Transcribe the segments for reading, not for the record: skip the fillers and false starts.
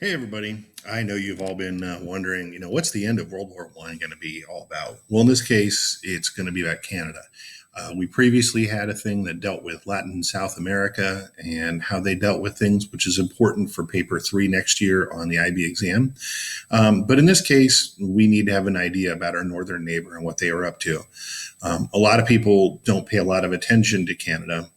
Hey, everybody. I know you've all been wondering, what's the end of World War I going to be all about? Well, in this case, it's going to be about Canada. We previously had a thing that dealt with Latin and South America and how they dealt with things, which is important for paper 3 next year on the IB exam. But in this case, we need to have an idea about our northern neighbor and what they are up to. A lot of people don't pay a lot of attention to Canada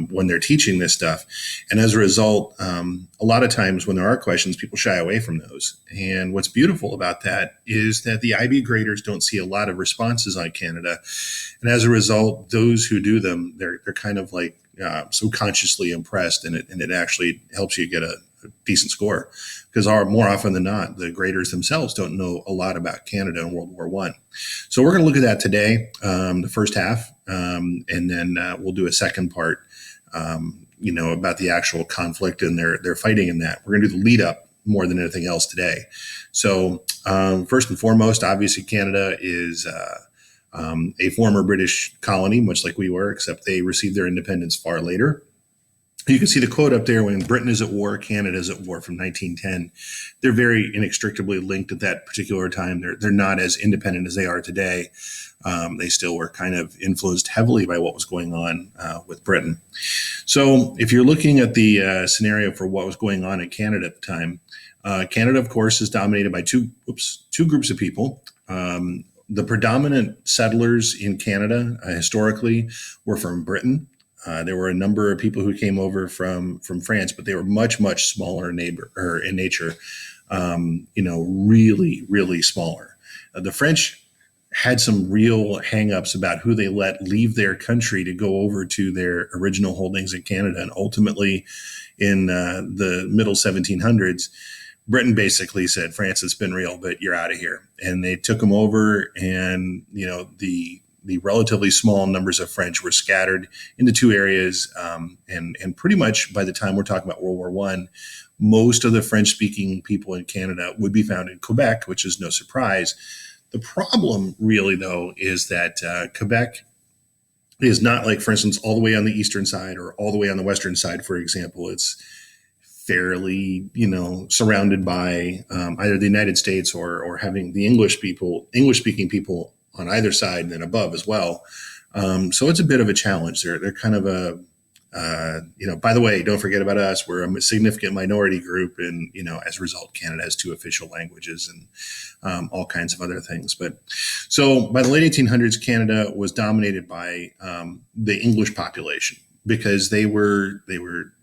when they're teaching this stuff. And as a result, a lot of times when there are questions, people shy away from those. And what's beautiful about that is that the IB graders don't see a lot of responses on Canada. And as a result, those who do them, they're kind of like subconsciously impressed, and it actually helps you get a decent score, because more often than not, the graders themselves don't know a lot about Canada and World War I. So we're going to look at that today, the first half, and then we'll do a second part, about the actual conflict and their fighting in that. We're going to do the lead up more than anything else today. So first and foremost, obviously Canada is a former British colony, much like we were, except they received their independence far later. You can see the quote up there: when Britain is at war, Canada is at war, from 1910. They're very inextricably linked at that particular time. They're not as independent as they are today. They still were kind of influenced heavily by what was going on with Britain. So if you're looking at the scenario for what was going on in Canada at the time, Canada, of course, is dominated by two groups of people. The predominant settlers in Canada historically were from Britain. There were a number of people who came over from France, but they were much, much smaller in nature, really, really smaller. The French had some real hangups about who they let leave their country to go over to their original holdings in Canada. And ultimately, in the middle 1700s, Britain basically said, France, it's been real, but you're out of here. And they took them over, and, the relatively small numbers of French were scattered into two areas. And pretty much by the time we're talking about World War I, most of the French-speaking people in Canada would be found in Quebec, which is no surprise. The problem really, though, is that Quebec is not like, for instance, all the way on the eastern side or all the way on the western side, for example. It's fairly, surrounded by either the United States or having the English-speaking people on either side and then above as well. So it's a bit of a challenge. They're kind of by the way, don't forget about us. We're a significant minority group. And, as a result, Canada has 2 official languages and all kinds of other things. But so by the late 1800s, Canada was dominated by the English population, because they were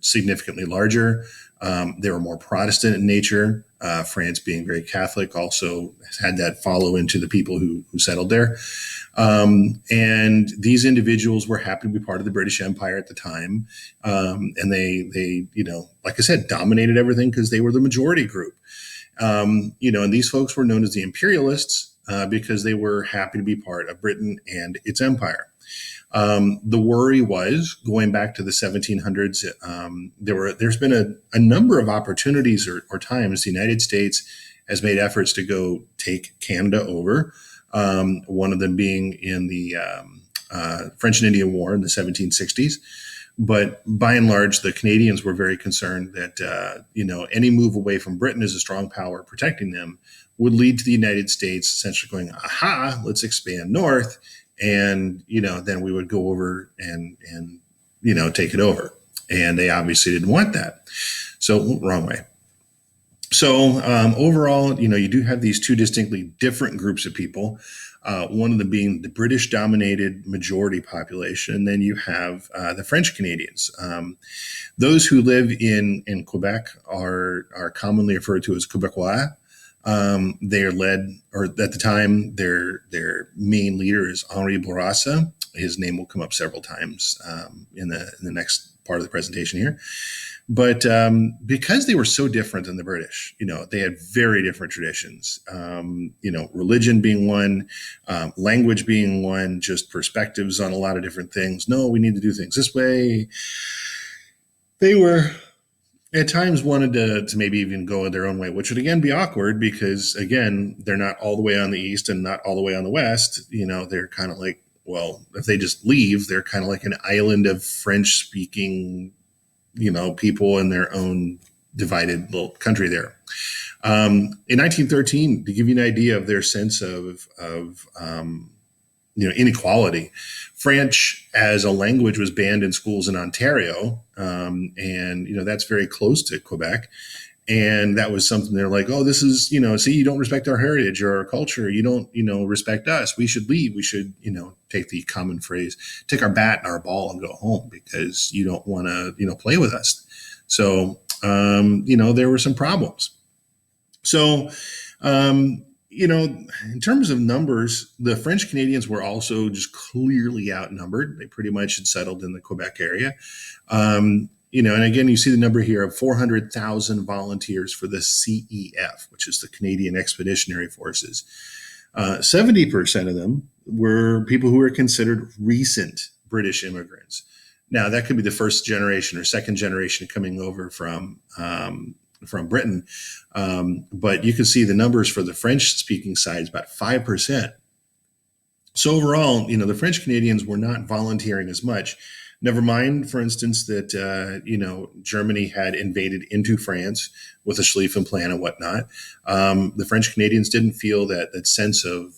significantly larger. They were more Protestant in nature. France, being very Catholic, also had that follow into the people who settled there. And these individuals were happy to be part of the British Empire at the time. And they, like I said, dominated everything because they were the majority group. And these folks were known as the imperialists because they were happy to be part of Britain and its empire. The worry was, going back to the 1700s, there's been a number of opportunities or times the United States has made efforts to go take Canada over. One of them being in the French and Indian War in the 1760s. But by and large, the Canadians were very concerned that, any move away from Britain as a strong power protecting them would lead to the United States essentially going, aha, let's expand north. And, then we would go over and take it over. And they obviously didn't want that. So wrong way. So overall, you do have these 2 distinctly different groups of people. One of them being the British dominated majority population. And then you have the French Canadians. Those who live in Quebec are commonly referred to as Quebecois. They are led, or at the time, their main leader is Henri Bourassa. His name will come up several times in the next part of the presentation here. But because they were so different than the British, they had very different traditions. Religion being one, language being one, just perspectives on a lot of different things. No, we need to do things this way. They were at times wanted to maybe even go their own way, which would again be awkward because, again, they're not all the way on the east and not all the way on the west. They're kind of like, well, if they just leave, they're kind of like an island of French speaking, people in their own divided little country there. In 1913, to give you an idea of their sense of inequality, French as a language was banned in schools in Ontario, and that's very close to Quebec. And that was something they're like, oh, this is, see, you don't respect our heritage or our culture. You don't, respect us. We should leave. We should, take the common phrase, take our bat and our ball and go home because you don't want to, play with us. So, there were some problems. So, in terms of numbers, the French Canadians were also just clearly outnumbered. They pretty much had settled in the Quebec area. And again, you see the number here of 400,000 volunteers for the CEF, which is the Canadian Expeditionary Forces. 70% of them were people who were considered recent British immigrants. Now, that could be the first generation or second generation coming over from Britain. But you can see the numbers for the French-speaking side is about 5%. So overall, the French Canadians were not volunteering as much. Never mind, for instance, that, Germany had invaded into France with a Schlieffen Plan and whatnot. The French Canadians didn't feel that sense of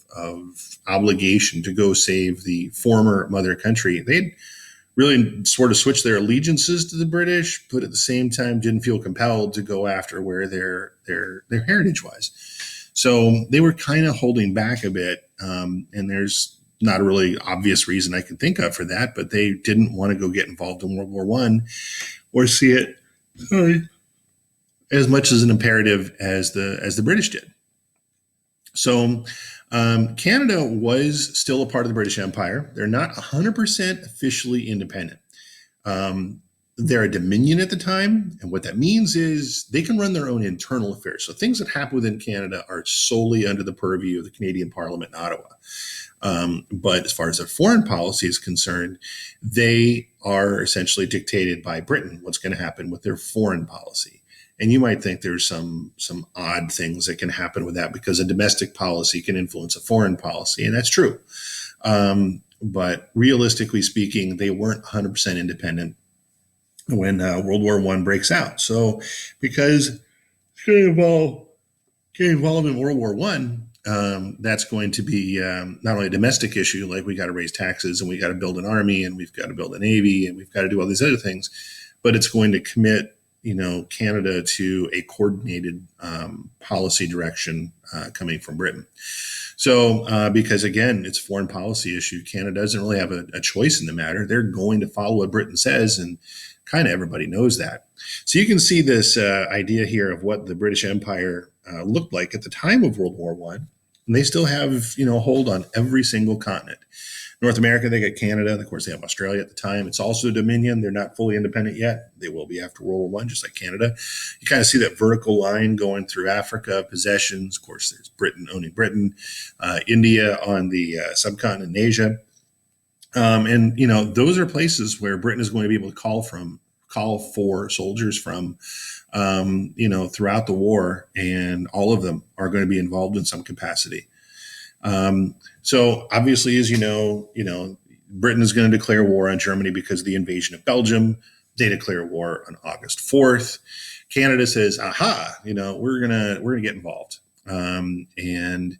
obligation to go save the former mother country. They'd really sort of switched their allegiances to the British, but at the same time didn't feel compelled to go after where their heritage was. So they were kind of holding back a bit, and there's not a really obvious reason I can think of for that, but they didn't want to go get involved in World War I or see it as much as an imperative as the British did. So Canada was still a part of the British Empire. They're not 100% officially independent. They're a dominion at the time, and what that means is they can run their own internal affairs. So things that happen within Canada are solely under the purview of the Canadian Parliament in Ottawa. But as far as their foreign policy is concerned, they are essentially dictated by Britain, what's going to happen with their foreign policy. And you might think there's some odd things that can happen with that because a domestic policy can influence a foreign policy, and that's true. But realistically speaking, they weren't 100% independent when World War I breaks out. So because it's going to get involved in World War I, that's going to be not only a domestic issue, like we got to raise taxes and we got to build an army and we've got to build a navy and we've got to do all these other things, but it's going to commit, Canada to a coordinated policy direction coming from Britain. So because again, it's a foreign policy issue, Canada doesn't really have a choice in the matter. They're going to follow what Britain says, and kind of everybody knows that. So you can see this idea here of what the British Empire looked like at the time of World War I. And they still have, a hold on every single continent. North America, they got Canada. Of course, they have Australia at the time. It's also a dominion. They're not fully independent yet. They will be after World War I, just like Canada. You kind of see that vertical line going through Africa, possessions. Of course, there's Britain owning Britain, India on the subcontinent in Asia. And, those are places where Britain is going to be able to call for soldiers from, throughout the war, and all of them are going to be involved in some capacity. So obviously, as Britain is going to declare war on Germany because of the invasion of Belgium. They declare war on August 4th. Canada says, aha, we're going to get involved. And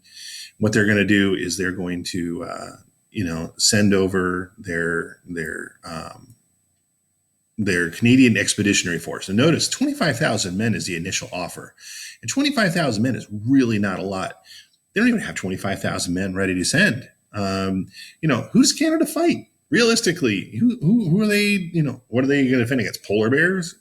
what they're going to do is they're going to, send over their Canadian Expeditionary Force. And notice 25,000 men is the initial offer. And 25,000 men is really not a lot. They don't even have 25,000 men ready to send. Who does Canada fight? Realistically, who are they, what are they going to defend against? Polar bears,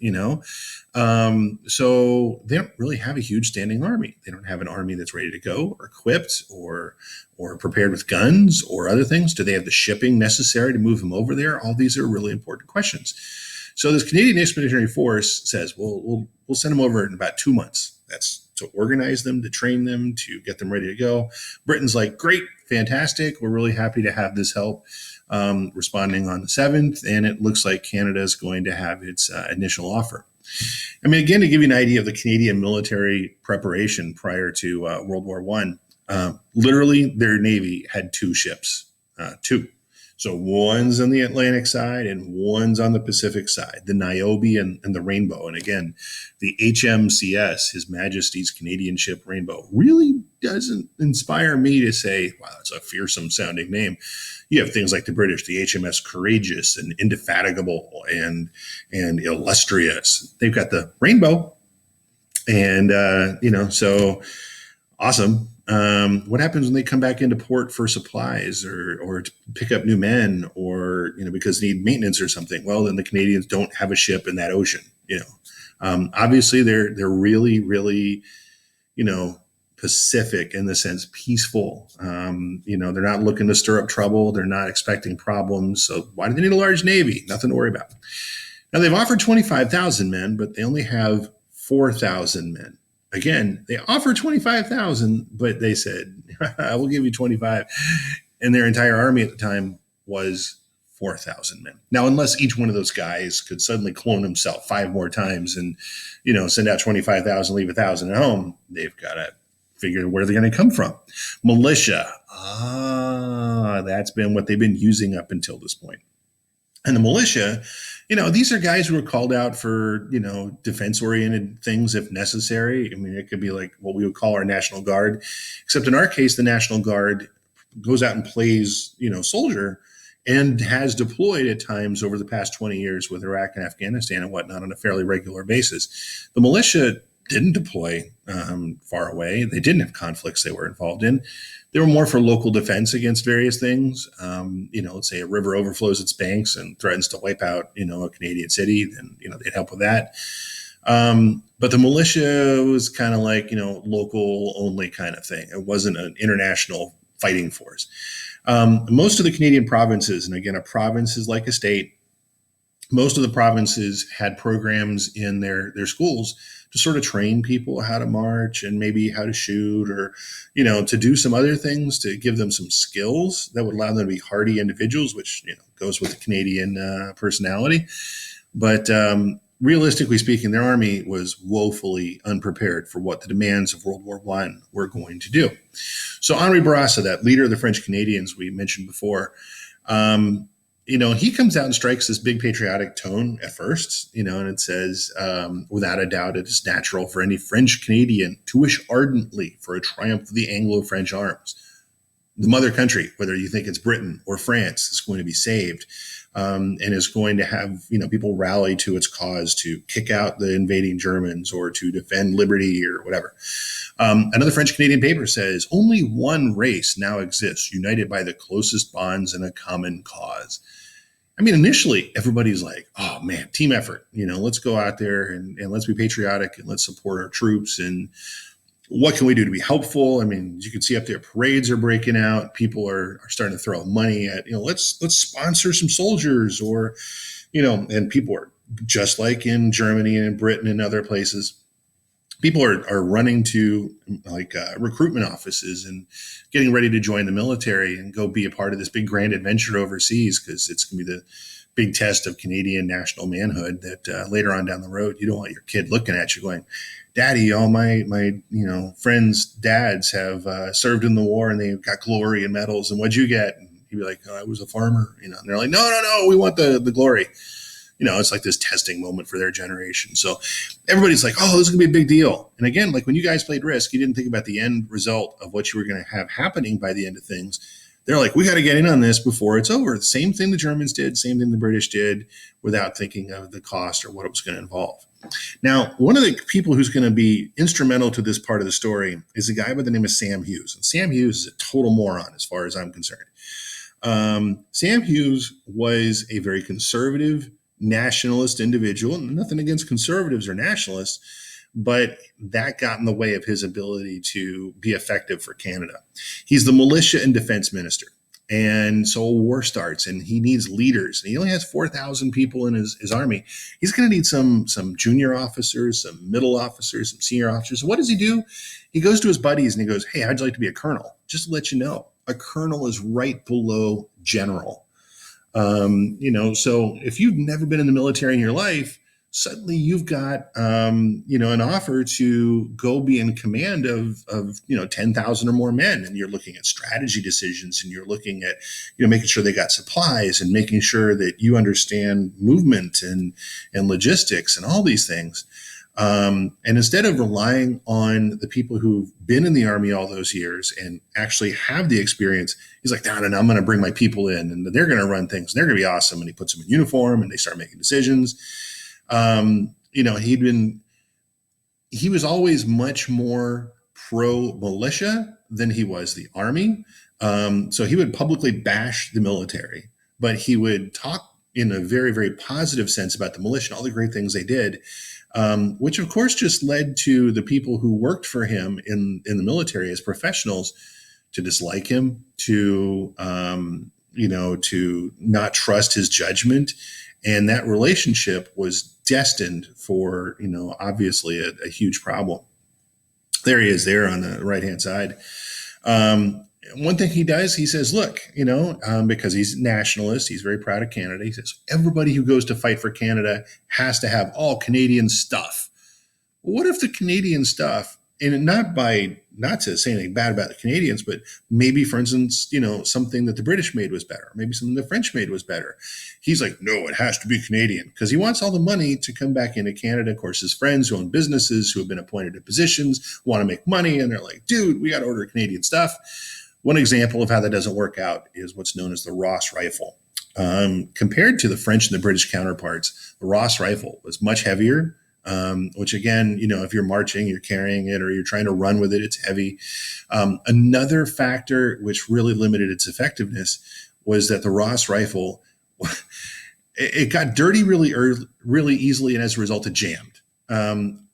So they don't really have a huge standing army. They don't have an army that's ready to go or equipped or prepared with guns or other things. Do they have the shipping necessary to move them over there? All these are really important questions. So this Canadian Expeditionary Force says, we'll send them over in about 2 months. That's to organize them, to train them, to get them ready to go. Britain's like, great, fantastic. We're really happy to have this help, responding on the 7th. And it looks like Canada is going to have its initial offer. I mean, again, to give you an idea of the Canadian military preparation prior to World War I, literally their Navy had 2 ships, 2. So one's on the Atlantic side and one's on the Pacific side, the Niobe and the Rainbow. And again, the HMCS, His Majesty's Canadian Ship Rainbow, really doesn't inspire me to say, wow, that's a fearsome sounding name. You have things like the British, the HMS Courageous and Indefatigable and Illustrious. They've got the Rainbow. And, so awesome. What happens when they come back into port for supplies or to pick up new men or, because they need maintenance or something? Well, then the Canadians don't have a ship in that ocean, obviously they're really, really, Pacific in the sense peaceful. They're not looking to stir up trouble. They're not expecting problems. So why do they need a large Navy? Nothing to worry about. Now they've offered 25,000 men, but they only have 4,000 men. Again, they offered 25,000, but they said, I will give you 25. And their entire army at the time was 4,000 men. Now, unless each one of those guys could suddenly clone himself 5 more times and, send out 25,000, leave 1,000 at home, they've got to figure where they're going to come from. Militia. That's been what they've been using up until this point. And the militia, these are guys who are called out for, defense-oriented things if necessary. I mean, it could be like what we would call our National Guard, except in our case, the National Guard goes out and plays, soldier and has deployed at times over the past 20 years with Iraq and Afghanistan and whatnot on a fairly regular basis. The militia didn't deploy far away. They didn't have conflicts they were involved in. They were more for local defense against various things. Let's say a river overflows its banks and threatens to wipe out, a Canadian city, then, they'd help with that. But the militia was kind of like, local only kind of thing. It wasn't an international fighting force. Most of the Canadian provinces, and again, a province is like a state, most of the provinces had programs in their schools to sort of train people how to march and maybe how to shoot or, to do some other things to give them some skills that would allow them to be hardy individuals, which, goes with the Canadian personality. But realistically speaking, their army was woefully unprepared for what the demands of World War I were going to do. So Henri Bourassa, that leader of the French Canadians we mentioned before, he comes out and strikes this big patriotic tone at first, and it says, without a doubt, it is natural for any French Canadian to wish ardently for a triumph of the Anglo-French arms. The mother country, whether you think it's Britain or France, is going to be saved and is going to have, people rally to its cause to kick out the invading Germans or to defend liberty or whatever. Another French Canadian paper says, only one race now exists, united by the closest bonds and a common cause. I mean, initially, everybody's like, oh, man, team effort. Let's go out there and let's be patriotic and let's support our troops. And what can we do to be helpful? I mean, you can see up there, parades are breaking out. People are starting to throw money at, let's sponsor some soldiers or, and people are just like in Germany and in Britain and other places. People are running to recruitment offices and getting ready to join the military and go be a part of this big grand adventure overseas because it's going to be the big test of Canadian national manhood that later on down the road, you don't want your kid looking at you going, Daddy, all my friends' dads have served in the war and they've got glory and medals. And what'd you get? And he'd be like, oh, I was a farmer. And they're like, no, we want the glory. It's like this testing moment for their generation. So everybody's like, oh, this is going to be a big deal. And again, like when you guys played Risk, you didn't think about the end result of what you were going to have happening by the end of things. They're like, we got to get in on this before it's over. The same thing the Germans did, same thing the British did without thinking of the cost or what it was going to involve. Now, one of the people who's going to be instrumental to this part of the story is a guy by the name of Sam Hughes. And Sam Hughes is a total moron as far as I'm concerned. Sam Hughes was a very conservative, nationalist individual, and nothing against conservatives or nationalists, but that got in the way of his ability to be effective for Canada. He's the militia and defense minister. And so a war starts and he needs leaders. And he only has 4,000 people in his army. He's going to need some junior officers, some middle officers, some senior officers. What does he do? He goes to his buddies and he goes, hey, how'd you like to be a colonel? Just to let you know, a colonel is right below general. So if you've never been in the military in your life, suddenly you've got an offer to go be in command of 10,000 or more men, and you're looking at strategy decisions, and you're looking at making sure they got supplies, and making sure that you understand movement and logistics and all these things. And instead of relying on the people who've been in the Army all those years and actually have the experience, he's like, no, I'm going to bring my people in, and they're going to run things, and they're going to be awesome. And he puts them in uniform, and they start making decisions. He was always much more pro militia than he was the Army. So he would publicly bash the military, but he would talk in a very, very positive sense about the militia and all the great things they did. Which of course just led to the people who worked for him in the military as professionals to dislike him, to not trust his judgment. And that relationship was destined for, obviously a huge problem. There he is there on the right-hand side. One thing he does, he says, look, because he's a nationalist, he's very proud of Canada. He says, everybody who goes to fight for Canada has to have all Canadian stuff. What if the Canadian stuff, and not to say anything bad about the Canadians, but maybe, for instance, something that the British made was better, maybe something the French made was better. He's like, no, it has to be Canadian, because he wants all the money to come back into Canada. Of course, his friends who own businesses, who have been appointed to positions, want to make money, and they're like, dude, we got to order Canadian stuff. One example of how that doesn't work out is what's known as the Ross rifle. Compared to the French and the British counterparts, the Ross rifle was much heavier, which again, if you're marching, you're carrying it, or you're trying to run with it, it's heavy. Another factor which really limited its effectiveness was that the Ross rifle, it got dirty really easily, and as a result, it jammed.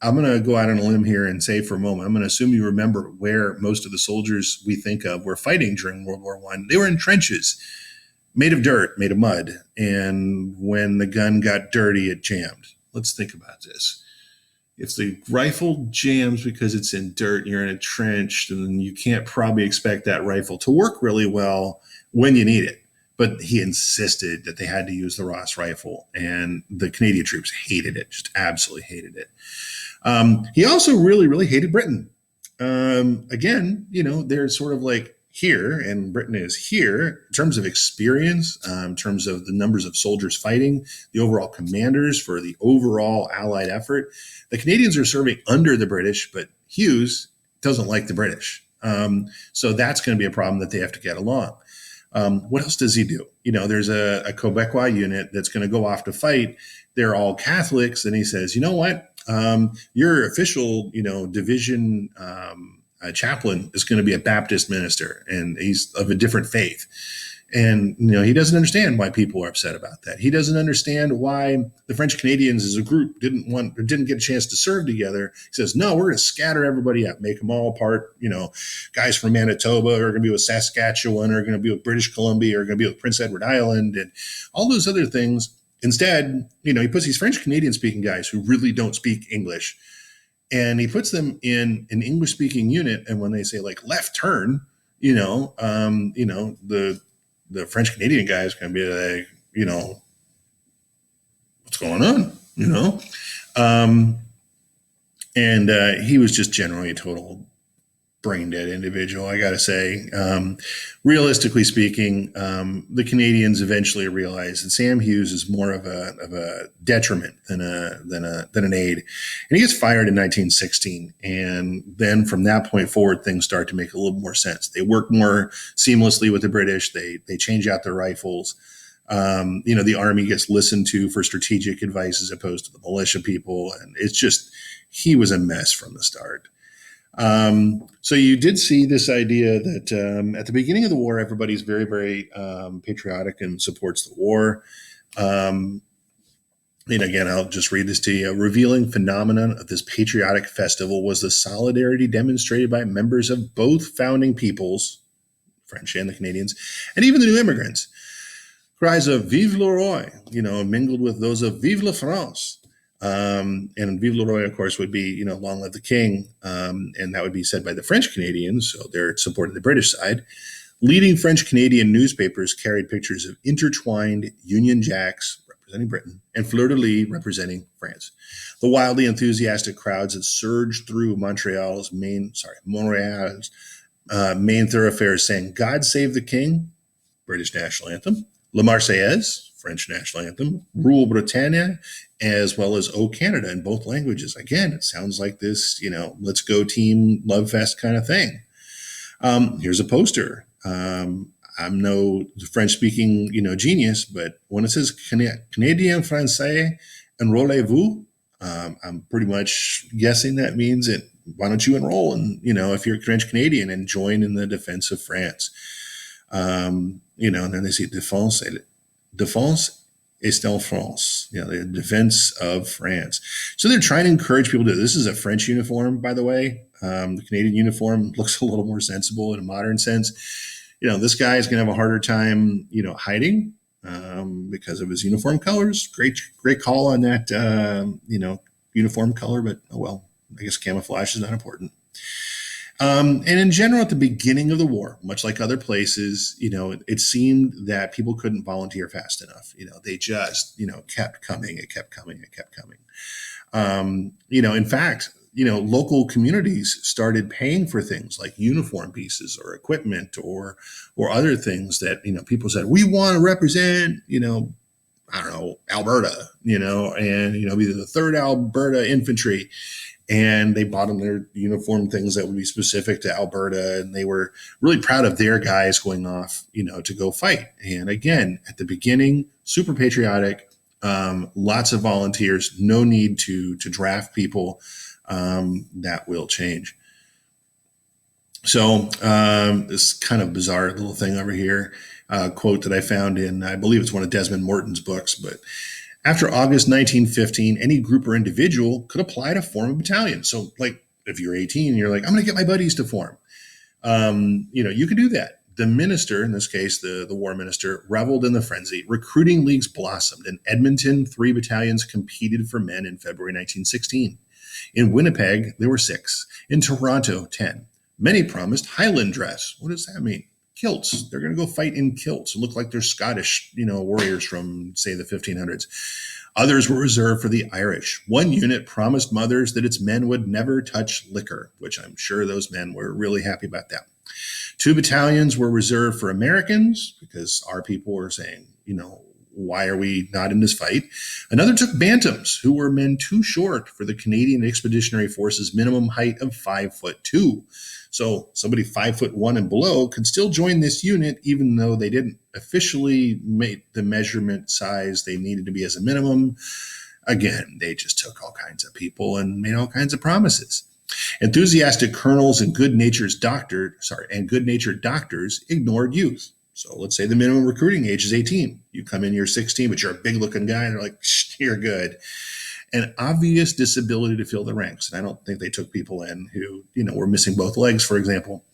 I'm going to go out on a limb here and say for a moment, I'm going to assume you remember where most of the soldiers we think of were fighting during World War I. They were in trenches made of dirt, made of mud. And when the gun got dirty, it jammed. Let's think about this. If the rifle jams because it's in dirt and you're in a trench, then you can't probably expect that rifle to work really well when you need it. But he insisted that they had to use the Ross rifle, and the Canadian troops hated it, just absolutely hated it. He also really, really hated Britain. Again, they're sort of like here, and Britain is here in terms of experience, in terms of the numbers of soldiers fighting, the overall commanders for the overall Allied effort. The Canadians are serving under the British, but Hughes doesn't like the British. So that's going to be a problem that they have to get along. What else does he do? There's a Quebecois unit that's going to go off to fight. They're all Catholics. And he says, you know what? Your official, division chaplain is going to be a Baptist minister, and he's of a different faith. And, he doesn't understand why people are upset about that. He doesn't understand why the French Canadians as a group didn't get a chance to serve together. He says, no, we're going to scatter everybody up, make them all part, guys from Manitoba are going to be with Saskatchewan, are going to be with British Columbia, are going to be with Prince Edward Island, and all those other things. Instead, he puts these French Canadian speaking guys who really don't speak English, and he puts them in an English speaking unit. And when they say like left turn, the French Canadian guy is going to be like, what's going on, and he was just generally a total brain dead individual, I got to say. Realistically speaking, the Canadians eventually realized that Sam Hughes is more of a detriment than an aid, and he gets fired in 1916. And then from that point forward, things start to make a little more sense. They work more seamlessly with the British. They change out their rifles. The Army gets listened to for strategic advice as opposed to the militia people, and it's just he was a mess from the start. So you did see this idea that at the beginning of the war, everybody's very, very patriotic and supports the war. And again, I'll just read this to you. A revealing phenomenon of this patriotic festival was the solidarity demonstrated by members of both founding peoples, French and the Canadians, and even the new immigrants. Cries of Vive le Roi, mingled with those of Vive la France. And Vive le Roi, of course, would be, long live the king. And that would be said by the French Canadians. So they're supporting the British side. Leading French Canadian newspapers carried pictures of intertwined Union Jacks representing Britain, and fleur-de-lis representing France. The wildly enthusiastic crowds that surged through Montreal's main thoroughfares saying, God Save the King, British national anthem, La Marseillaise, French national anthem, Rule Britannia, as well as O Canada in both languages. Again, it sounds like this, let's go team love fest kind of thing. Here's a poster. I'm no French-speaking, genius, but when it says Canadien Français enrôlez-vous, I'm pretty much guessing that means that why don't you enroll and, if you're French Canadian and join in the defense of France. And then they say défense est en France, the defense of France. So they're trying to encourage people to, this is a French uniform, by the way. The Canadian uniform looks a little more sensible in a modern sense. This guy is going to have a harder time, hiding because of his uniform colors. Great call on that, uniform color, but oh well, I guess camouflage is not important. And in general, at the beginning of the war, much like other places, it seemed that people couldn't volunteer fast enough. They just, kept coming. It kept coming. In fact, local communities started paying for things like uniform pieces or equipment or other things that, people said, we want to represent, Alberta, and, be the 3rd Alberta Infantry. And they bought them their uniform things that would be specific to Alberta. And they were really proud of their guys going off, to go fight. And again, at the beginning, super patriotic, lots of volunteers, no need to draft people. That will change. So this kind of bizarre little thing over here, quote that I found in, I believe it's one of Desmond Morton's books, but after August 1915, any group or individual could apply to form a battalion. So like if you're 18, you're like, I'm going to get my buddies to form. You could do that. The minister, in this case, the war minister, reveled in the frenzy. Recruiting leagues blossomed. In Edmonton, 3 battalions competed for men in February 1916. In Winnipeg, there were 6. In Toronto, 10. Many promised Highland dress. What does that mean? Kilts. They're going to go fight in kilts. Look like they're Scottish, warriors from, say, the 1500s. Others were reserved for the Irish. One unit promised mothers that its men would never touch liquor, which I'm sure those men were really happy about that. 2 battalions were reserved for Americans because our people were saying, why are we not in this fight? Another took bantams, who were men too short for the Canadian Expeditionary Force's minimum height of 5'2". So somebody 5'1" and below could still join this unit, even though they didn't officially make the measurement size they needed to be as a minimum. Again, they just took all kinds of people and made all kinds of promises. Enthusiastic colonels and good-natured doctors ignored youth. So let's say the minimum recruiting age is 18. You come in, you're 16, but you're a big-looking guy, and they're like, you're good. An obvious disability to fill the ranks. And I don't think they took people in who, were missing both legs, for example.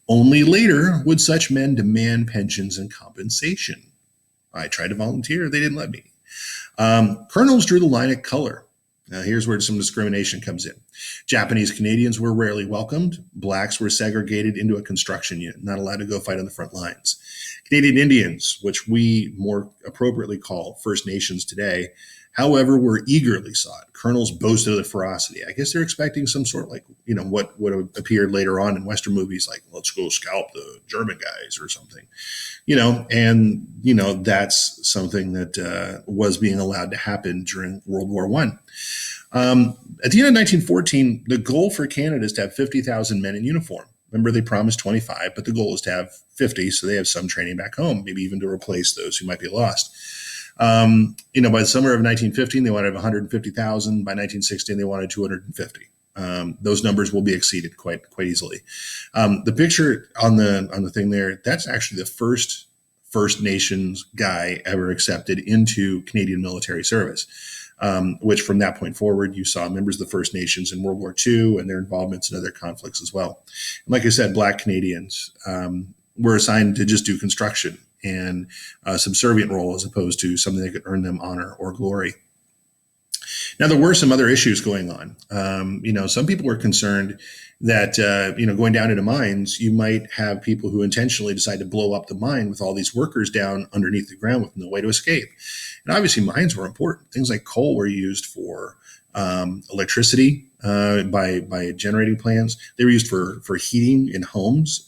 Only later would such men demand pensions and compensation. I tried to volunteer. They didn't let me. Colonels drew the line at color. Now, here's where some discrimination comes in. Japanese Canadians were rarely welcomed. Blacks were segregated into a construction unit, not allowed to go fight on the front lines. Canadian Indians, which we more appropriately call First Nations today, however, were eagerly sought. Colonels boasted of their ferocity. I guess they're expecting some sort of what would have appeared later on in Western movies, like, let's go scalp the German guys or something, that's something that was being allowed to happen during World War I. At the end of 1914, the goal for Canada is to have 50,000 men in uniform. Remember, they promised 25, but the goal is to have 50, so they have some training back home, maybe even to replace those who might be lost. By the summer of 1915, they wanted 150,000. By 1916, they wanted 250. Those numbers will be exceeded quite easily. The picture on the thing there, that's actually the first First Nations guy ever accepted into Canadian military service. Which from that point forward, you saw members of the First Nations in World War II and their involvements in other conflicts as well. And like I said, Black Canadians were assigned to just do construction and a subservient role as opposed to something that could earn them honor or glory. Now, there were some other issues going on. Some people were concerned that, going down into mines, you might have people who intentionally decide to blow up the mine with all these workers down underneath the ground with no way to escape. And obviously, mines were important. Things like coal were used for electricity by generating plants. They were used for heating in homes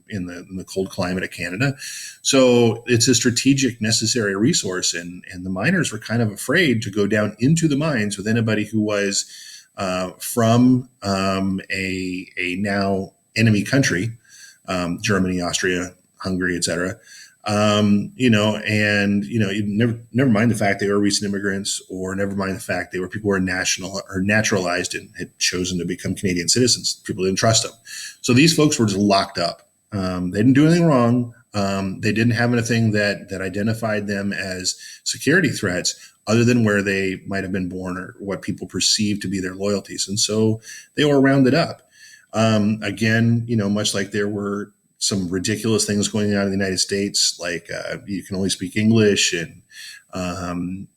in the cold climate of Canada. So it's a strategic, necessary resource, and the miners were kind of afraid to go down into the mines with anybody who was from a now enemy country, Germany, Austria, Hungary, etc. You never mind the fact they were recent immigrants, or never mind the fact they were people who were national or naturalized and had chosen to become Canadian citizens. People didn't trust them, so these folks were just locked up. They didn't do anything wrong. They didn't have anything that identified them as security threats, other than where they might have been born or what people perceived to be their loyalties, and so they were rounded up. Again, much like there were some ridiculous things going on in the United States, like you can only speak English, and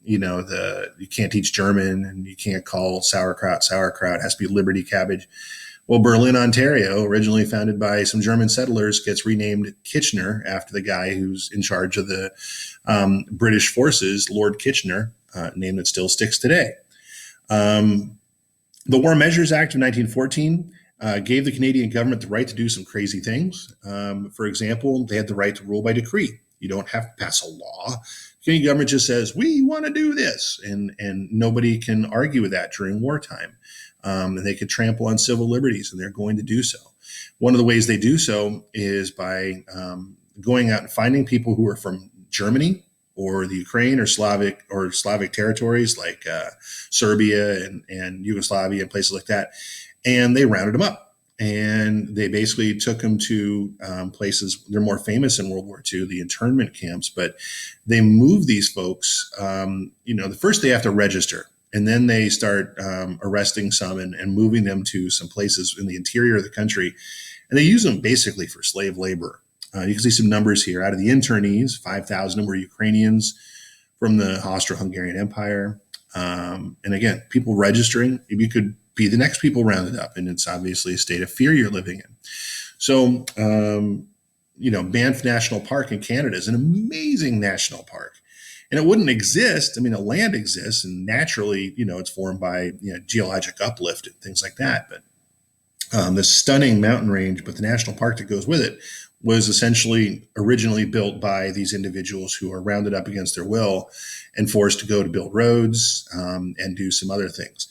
you can't teach German, and you can't call sauerkraut sauerkraut. It has to be Liberty cabbage. Well, Berlin, Ontario, originally founded by some German settlers, gets renamed Kitchener after the guy who's in charge of the British forces, Lord Kitchener, a name that still sticks today. The War Measures Act of 1914 gave the Canadian government the right to do some crazy things. For example, they had the right to rule by decree. You don't have to pass a law. The Canadian government just says, we want to do this. And nobody can argue with that during wartime. And they could trample on civil liberties, and they're going to do so. One of the ways they do so is by going out and finding people who are from Germany or the Ukraine or Slavic territories like Serbia and Yugoslavia and places like that. And they rounded them up, and they basically took them to places. They're more famous in World War II, the internment camps, but they moved these folks. The first they have to register, and then they start arresting some and moving them to some places in the interior of the country. And they use them basically for slave labor. You can see some numbers here. Out of the internees, 5,000 of them were Ukrainians from the Austro-Hungarian Empire. And again, people registering, you could be the next people rounded up, and it's obviously a state of fear you're living in. So, Banff National Park in Canada is an amazing national park, and it wouldn't exist. I mean, the land exists, and naturally, it's formed by geologic uplift and things like that. But this stunning mountain range, but the national park that goes with it, was essentially originally built by these individuals who are rounded up against their will and forced to go to build roads and do some other things.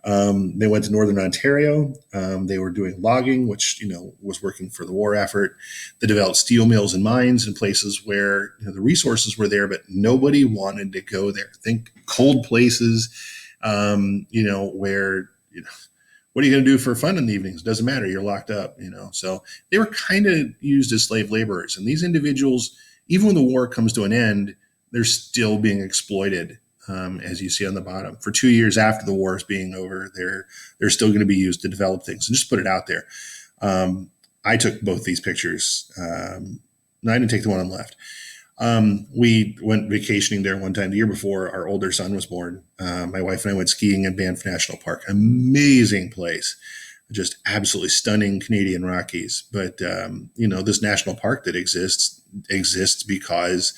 They went to Northern Ontario. They were doing logging, which, was working for the war effort. They developed steel mills and mines in places where the resources were there, but nobody wanted to go there. Think cold places, where, what are you going to do for fun in the evenings? Doesn't matter. You're locked up, So they were kind of used as slave laborers. And these individuals, even when the war comes to an end, they're still being exploited. As you see on the bottom, for 2 years after the war is being over, they're still going to be used to develop things. And just put it out there. I took both these pictures. No, I didn't take the one on the left. We went vacationing there one time the year before our older son was born. My wife and I went skiing in Banff National Park. Amazing place. Just absolutely stunning Canadian Rockies. But, this national park that exists because,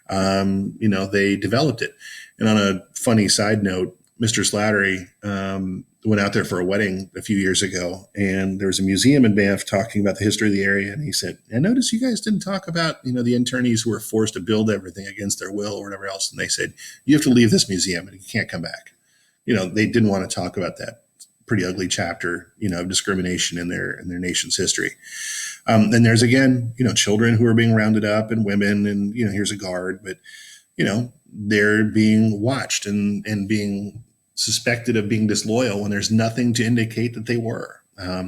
they developed it. And on a funny side note, Mr. Slattery went out there for a wedding a few years ago, and there was a museum in Banff talking about the history of the area. And he said, I noticed you guys didn't talk about, the internees who were forced to build everything against their will or whatever else. And they said, you have to leave this museum and you can't come back. They didn't want to talk about that pretty ugly chapter, of discrimination in their nation's history. And there's, again, children who are being rounded up and women, and, here's a guard, but, they're being watched and being suspected of being disloyal when there's nothing to indicate that they were.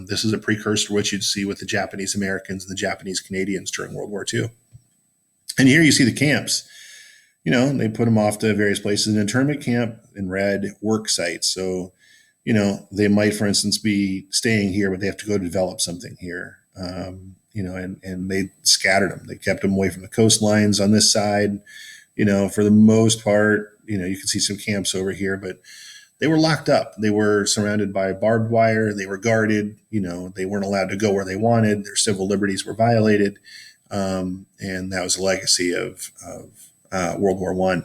This is a precursor to what you'd see with the Japanese Americans and the Japanese Canadians during World War II. And here you see the camps. They put them off to various places. An internment camp in red, work sites. So, they might, for instance, be staying here, but they have to go develop something here. And they scattered them. They kept them away from the coastlines on this side. For the most part, you can see some camps over here, but they were locked up. They were surrounded by barbed wire. They were guarded. They weren't allowed to go where they wanted. Their civil liberties were violated. And that was a legacy of World War One.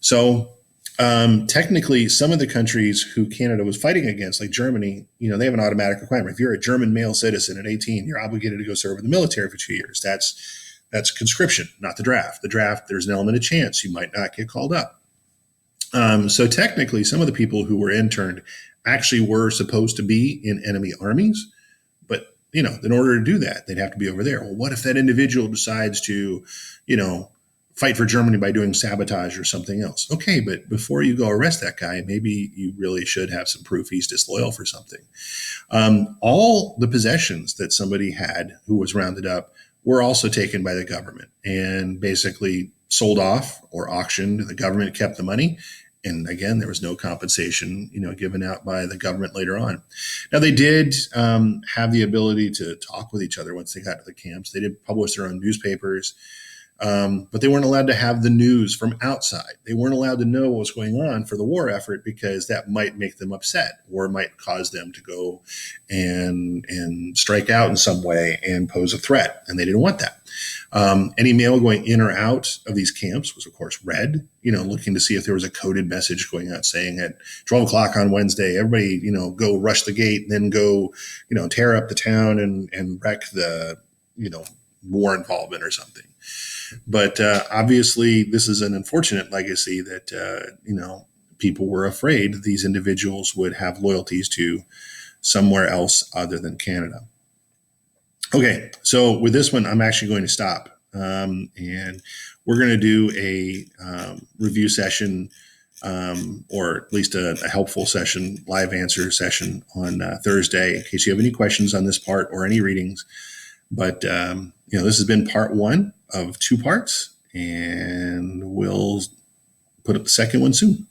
So technically, some of the countries who Canada was fighting against, like Germany, they have an automatic requirement. If you're a German male citizen at 18, you're obligated to go serve in the military for 2 years. That's conscription, not the draft. The draft, there's an element of chance you might not get called up. So technically, some of the people who were interned actually were supposed to be in enemy armies. But, in order to do that, they'd have to be over there. Well, what if that individual decides to, fight for Germany by doing sabotage or something else? Okay, but before you go arrest that guy, maybe you really should have some proof he's disloyal for something. All the possessions that somebody had who was rounded up were also taken by the government and basically sold off or auctioned. The government kept the money. And again, there was no compensation, given out by the government later on. Now, they did have the ability to talk with each other once they got to the camps. They did publish their own newspapers, but they weren't allowed to have the news from outside. They weren't allowed to know what was going on for the war effort because that might make them upset or might cause them to go and strike out in some way and pose a threat. And they didn't want that. Any mail going in or out of these camps was, of course, read, looking to see if there was a coded message going out saying at 12 o'clock on Wednesday, everybody, go rush the gate and then go, tear up the town and wreck the, war involvement or something. But obviously, this is an unfortunate legacy that, people were afraid these individuals would have loyalties to somewhere else other than Canada. Okay, so with this one, I'm actually going to stop. And we're going to do a review session, or at least a helpful session, live answer session on Thursday, in case you have any questions on this part or any readings. But, this has been part one of 2 parts, and we'll put up the second one soon.